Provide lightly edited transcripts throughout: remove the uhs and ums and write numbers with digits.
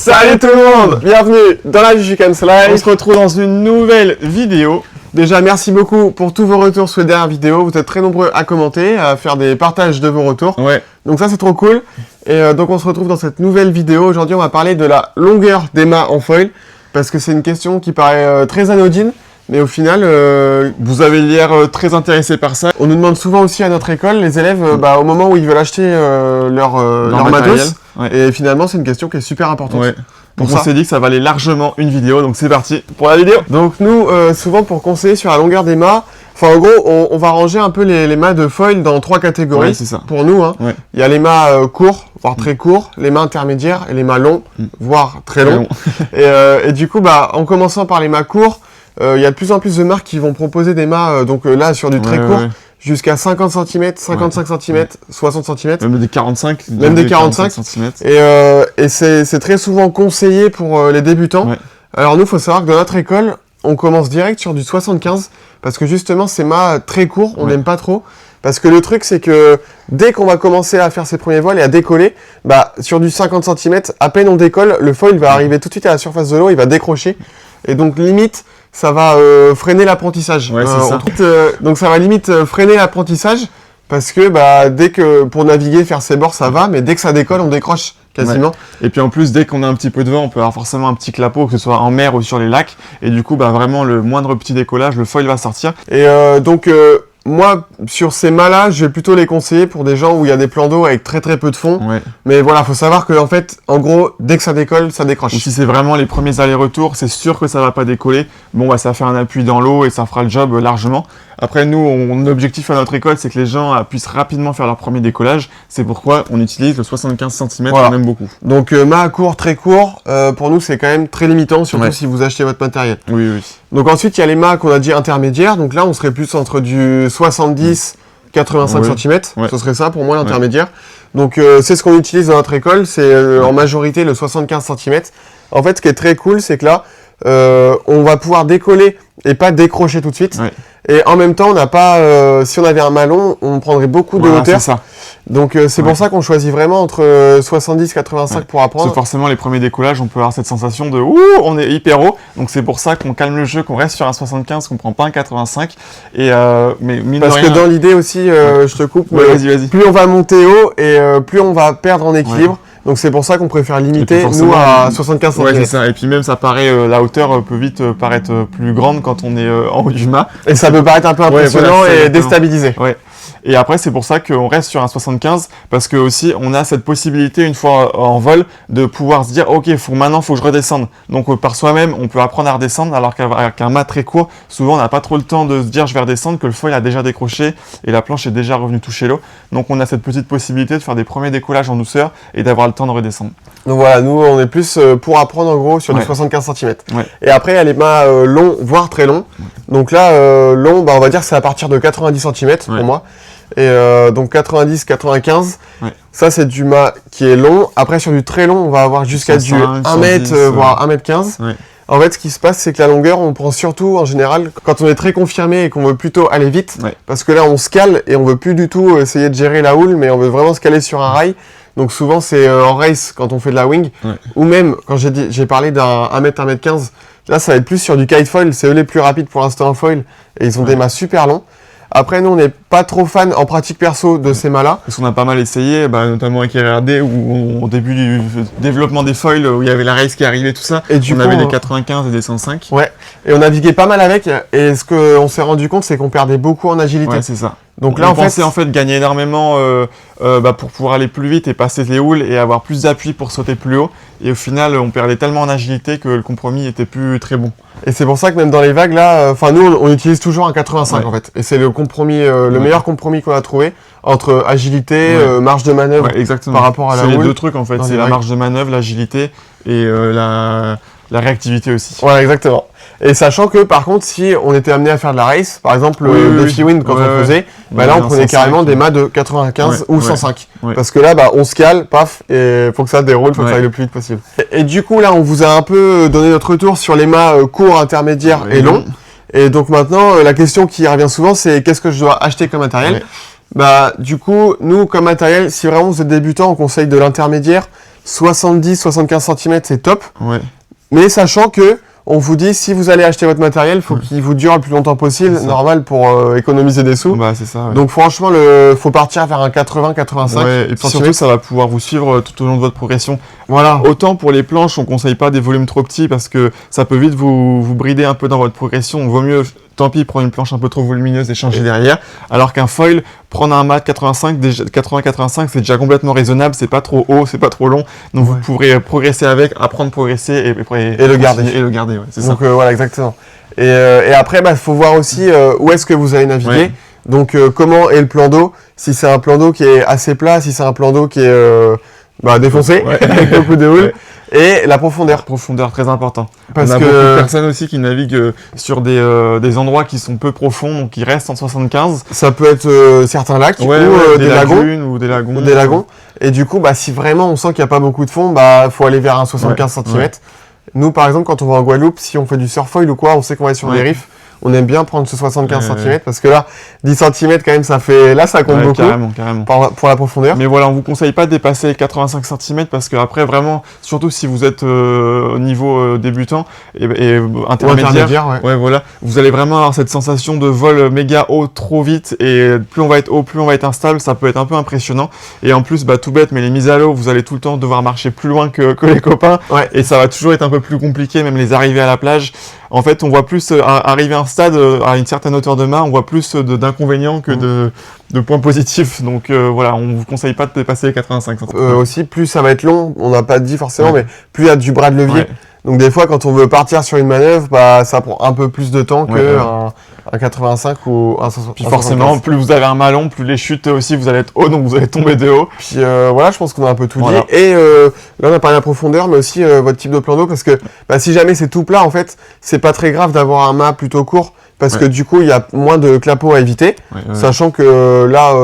Salut tout le monde, bienvenue dans la Jujucam Slide. On se retrouve dans une nouvelle vidéo. Déjà, merci beaucoup pour tous vos retours sur les dernières vidéos. Vous êtes très nombreux à commenter, à faire des partages de vos retours. Ouais. Donc ça, c'est trop cool. Et donc, on se retrouve dans cette nouvelle vidéo. Aujourd'hui, on va parler de la longueur des mâts en foil. Parce que c'est une question qui paraît très anodine. Mais au final, Vous avez l'air très intéressé par ça. on nous demande souvent aussi à notre école, les élèves, au moment où ils veulent acheter leur matériel. matos. Ouais. Et finalement, c'est une question qui est super importante. Ouais. Pour Donc on ça. s'est dit que ça valait largement une vidéo, donc c'est parti pour la vidéo. Donc nous, souvent pour conseiller sur la longueur des mâts, enfin en gros, on va ranger un peu les mâts de foil dans 3 catégories. Ouais, c'est ça. Pour nous, hein. Ouais. Il y a les mâts courts, voire très courts, les mâts intermédiaires et les mâts longs, voire très longs. Et du coup, en commençant par les mâts courts, il y a de plus en plus de marques qui vont proposer des mâts, là sur du très court, jusqu'à 50 cm, 55 cm, 60 cm. Même des 45. Même des 45 cm. Et c'est très souvent conseillé pour les débutants. Ouais. Alors nous, il faut savoir que dans notre école, on commence direct sur du 75, parce que justement, ces mâts très courts, on n'aime pas trop. Parce que le truc, c'est que dès qu'on va commencer à faire ses premiers voiles et à décoller, sur du 50 cm, à peine on décolle, le foil va arriver tout de suite à la surface de l'eau, il va décrocher. Et donc, limite, ça va freiner l'apprentissage. Ouais, c'est ça. Donc, ça va limite freiner l'apprentissage, parce que dès que pour naviguer, faire ses bords, ça va, mais dès que ça décolle, on décroche quasiment. Ouais. Et puis en plus, dès qu'on a un petit peu de vent, on peut avoir forcément un petit clapot, que ce soit en mer ou sur les lacs. Et du coup, vraiment, le moindre petit décollage, le foil va sortir. Et moi, sur ces mâts-là, je vais plutôt les conseiller pour des gens où il y a des plans d'eau avec très très peu de fond. Ouais. Mais voilà, faut savoir que en fait, en gros, dès que ça décolle, ça décroche. Ou si c'est vraiment les premiers allers-retours, c'est sûr que ça va pas décoller. Bon, ça va faire un appui dans l'eau et ça fera le job largement. Après, nous, l'objectif à notre école, c'est que les gens puissent rapidement faire leur premier décollage. C'est pourquoi on utilise le 75 cm, Voilà. on aime beaucoup. Donc, mât court, très court, pour nous, c'est quand même très limitant, surtout si vous achetez votre matériel. Oui, oui. Donc ensuite, il y a les mâts qu'on a dit intermédiaires. Donc là, on serait plus entre du 70, 85 cm. Ouais. Ce serait ça pour moi, l'intermédiaire. Donc c'est ce qu'on utilise dans notre école. C'est en majorité le 75 cm. En fait, ce qui est très cool, c'est que là, on va pouvoir décoller et pas décrocher tout de suite. Ouais. Et en même temps, on n'a pas, si on avait un mât long, on prendrait beaucoup de hauteur. C'est ça. Donc c'est pour ça qu'on choisit vraiment entre 70 et 85 pour apprendre. Parce que forcément, les premiers décollages, on peut avoir cette sensation de « Ouh, on est hyper haut ». Donc c'est pour ça qu'on calme le jeu, qu'on reste sur un 75, qu'on prend pas un 85. Et mais mine Parce de rien, que dans l'idée aussi, je te coupe, Ouais, mais vas-y. plus on va monter haut et plus on va perdre en équilibre. Donc c'est pour ça qu'on préfère limiter, nous, à 75 cm. Ouais, c'est ça. Et puis même, ça paraît, la hauteur peut vite paraître plus grande quand on est en haut du mât. Et ça peut paraître un peu impressionnant voilà, c'est et exactement. déstabilisé. Ouais. Et après, c'est pour ça qu'on reste sur un 75, parce que aussi, on a cette possibilité, une fois en vol, de pouvoir se dire, ok, maintenant, faut que je redescende. Donc, par soi-même, on peut apprendre à redescendre, alors qu'avec un mât très court, souvent, on n'a pas trop le temps de se dire, je vais redescendre, que le foil a déjà décroché et la planche est déjà revenue toucher l'eau. Donc, on a cette petite possibilité de faire des premiers décollages en douceur et d'avoir le temps de redescendre. Donc voilà, nous, on est plus pour apprendre en gros sur du 75 cm. Ouais. Et après, il y a les mâts longs, voire très longs. Donc là, long, on va dire que c'est à partir de 90 cm pour moi. Et donc 90, 95, ça c'est du mât qui est long. Après sur du très long, on va avoir jusqu'à du 1 mètre, voire 1 mètre 15. Ouais. En fait, ce qui se passe, c'est que la longueur, on prend surtout en général quand on est très confirmé et qu'on veut plutôt aller vite. Ouais. Parce que là, on se cale et on veut plus du tout essayer de gérer la houle, mais on veut vraiment se caler sur un rail. Donc souvent, c'est en race quand on fait de la wing. Ouais. Ou même, quand j'ai parlé d'un 1 mètre, 1 mètre 15, là, ça va être plus sur du kite foil. C'est eux les plus rapides pour l'instant en foil. Et ils ont des mâts super longs. Après, nous, on n'est pas trop fan en pratique perso de ces mâts-là. Parce qu'on a pas mal essayé, notamment avec RRD, où au début du développement des foils, où il y avait la race qui arrivait, tout ça, et on avait des 95 et des 105. Ouais, et on naviguait pas mal avec, et ce qu'on s'est rendu compte, c'est qu'on perdait beaucoup en agilité. Ouais, c'est ça. Donc là, on pensait en fait gagner énormément pour pouvoir aller plus vite et passer les houles et avoir plus d'appui pour sauter plus haut. Et au final, on perdait tellement en agilité que le compromis était plus très bon. Et c'est pour ça que même dans les vagues, là, nous, on utilise toujours un 85 en fait. Et c'est le compromis, le meilleur compromis qu'on a trouvé entre agilité, marge de manœuvre par rapport à la houle. C'est les deux trucs en fait, c'est la marge de manœuvre, l'agilité et la réactivité aussi. Voilà, exactement. Et sachant que par contre, si on était amené à faire de la race, par exemple le défi wind quand on faisait, là on prenait carrément des mâts de 95 ou 105. Parce que là, on se cale, paf, et faut que ça déroule, faut que ça aille le plus vite possible. Et du coup, là, on vous a un peu donné notre retour sur les mâts courts, intermédiaires et longs. Et donc maintenant, la question qui revient souvent, c'est qu'est-ce que je dois acheter comme matériel ? Du coup, nous, comme matériel, si vraiment vous êtes débutant, on conseille de l'intermédiaire. 70-75 cm, c'est top. Ouais. Mais sachant que on vous dit, si vous allez acheter votre matériel, il faut qu'il vous dure le plus longtemps possible, normal, pour économiser des sous. Bah, c'est ça, ouais. Donc franchement, faut partir vers un 80-85 ouais, et puis surtout, ça va pouvoir vous suivre tout au long de votre progression. Voilà. Autant pour les planches, on conseille pas des volumes trop petits parce que ça peut vite vous brider un peu dans votre progression. Donc, vaut mieux, tant pis, prendre une planche un peu trop volumineuse et changer derrière. Alors qu'un foil, prendre un mat 80-85, c'est déjà complètement raisonnable. C'est pas trop haut, c'est pas trop long. Donc vous pourrez progresser avec, apprendre à progresser et le garder. Et le garder, ouais, c'est donc ça. Voilà, exactement. Et après, faut voir aussi où est-ce que vous allez naviguer. Ouais. Donc comment est le plan d'eau. Si c'est un plan d'eau qui est assez plat, si c'est un plan d'eau qui est défoncé, avec beaucoup de houle. Et la profondeur. Profondeur, très important. Parce on a que beaucoup de personnes aussi qui naviguent sur des endroits qui sont peu profonds, donc qui restent en 75. Ça peut être certains lacs ou des lagons. Ou des lagons. Ou des lagons. Et du coup, si vraiment on sent qu'il n'y a pas beaucoup de fond, faut aller vers un 75 cm. Ouais. Nous, par exemple, quand on va en Guadeloupe, si on fait du surfoil ou quoi, on sait qu'on va être sur des riffs. On aime bien prendre ce 75 cm parce que là, 10 cm quand même, ça compte beaucoup. Carrément. Pour la profondeur. Mais voilà, on vous conseille pas de dépasser les 85 cm parce que après, vraiment, surtout si vous êtes au niveau débutant et intermédiaire, voilà, vous allez vraiment avoir cette sensation de vol méga haut trop vite et plus on va être haut, plus on va être instable, ça peut être un peu impressionnant. Et en plus, tout bête, mais les mises à l'eau, vous allez tout le temps devoir marcher plus loin que les copains et ça va toujours être un peu plus compliqué, même les arrivées à la plage. En fait, on voit plus arriver à un stade à une certaine hauteur de mât, on voit plus d'inconvénients que de points positifs. Donc voilà, on vous conseille pas de dépasser les 85 cm. Aussi, plus ça va être long, on n'a pas dit forcément, mais plus il y a du bras de levier. Donc des fois, quand on veut partir sur une manœuvre, ça prend un peu plus de temps un 85 ou un 75. Puis forcément, plus vous avez un malon, plus les chutes aussi, vous allez être haut, donc vous allez tomber de haut. Puis voilà, je pense qu'on a un peu tout dit. Et là, on a parlé de la profondeur, mais aussi votre type de plan d'eau, parce que si jamais c'est tout plat, en fait, c'est pas très grave d'avoir un mât plutôt court, parce que du coup, il y a moins de clapots à éviter, sachant que là,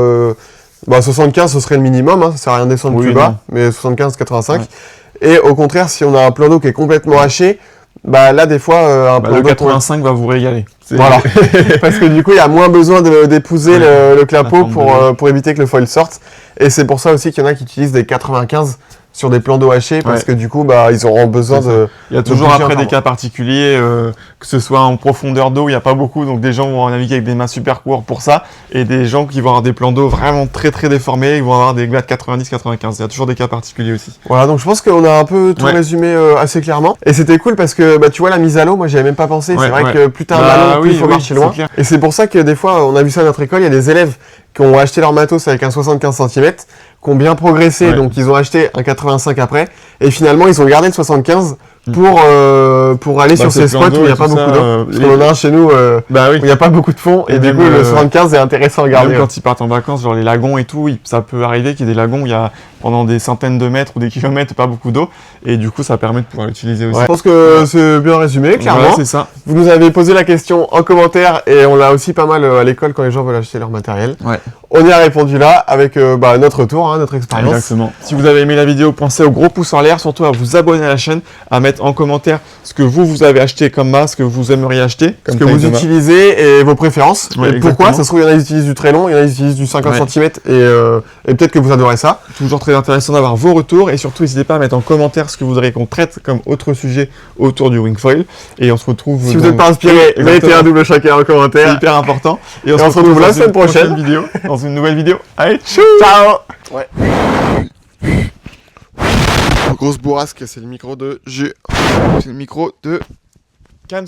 75, ce serait le minimum, ça sert à rien de descendre plus bas, mais 75-85. Et au contraire, si on a un plan d'eau qui est complètement haché, là, des fois, un plan le d'eau 85 va vous régaler. Voilà. Parce que du coup, il y a moins besoin d'épouser le clapot pour éviter que le foil sorte. Et c'est pour ça aussi qu'il y en a qui utilisent des 95 sur des plans d'eau hachés, parce que du coup, ils auront besoin de... Il y a toujours après des cas particuliers, que ce soit en profondeur d'eau, il n'y a pas beaucoup, donc des gens vont naviguer avec des mâts super courts pour ça, et des gens qui vont avoir des plans d'eau vraiment très très déformés, ils vont avoir des mâts de 90-95, il y a toujours des cas particuliers aussi. Voilà, donc je pense qu'on a un peu tout résumé assez clairement, et c'était cool parce que tu vois la mise à l'eau, moi j'y avais même pas pensé, c'est vrai que plus t'as un ballon, plus il faut marcher loin, et c'est pour ça que des fois, on a vu ça à notre école, il y a des élèves qui ont acheté leur matos avec un 75 cm, qui ont bien progressé, donc ils ont acheté un 85 après, et finalement ils ont gardé le 75 pour aller sur ces spots où il n'y a pas beaucoup d'eau. Parce qu'on en a un chez nous où il n'y a pas beaucoup de fond, et du coup le 75 est intéressant à garder. Même quand ils partent en vacances, genre les lagons et tout, ça peut arriver qu'il y ait des lagons où il y a pendant des centaines de mètres ou des kilomètres pas beaucoup d'eau, et du coup ça permet de pouvoir l'utiliser aussi. Je pense que c'est bien résumé, clairement. Voilà, c'est ça. Vous nous avez posé la question en commentaire, et on l'a aussi pas mal à l'école quand les gens veulent acheter leur matériel. On y a répondu là avec notre retour, notre expérience. Exactement. Si vous avez aimé la vidéo, pensez au gros pouce en l'air, surtout à vous abonner à la chaîne, à mettre en commentaire ce que vous avez acheté comme mât, ce que vous aimeriez acheter, ce que vous utilisez et vos préférences. Et pourquoi? Ça se trouve, il y en a qui utilisent du très long, il y en a qui utilisent du 50 cm, et peut-être que vous adorez ça. Toujours très intéressant d'avoir vos retours, et surtout n'hésitez pas à mettre en commentaire ce que vous voudriez qu'on traite comme autre sujet autour du wingfoil. Et on se retrouve. Si vous n'êtes pas inspiré, mettez un double chacun en commentaire. C'est hyper important. Et on se retrouve la semaine prochaine dans une nouvelle vidéo. Allez, ciao. Grosse bourrasque, c'est le micro de Jus. C'est le micro de Kams.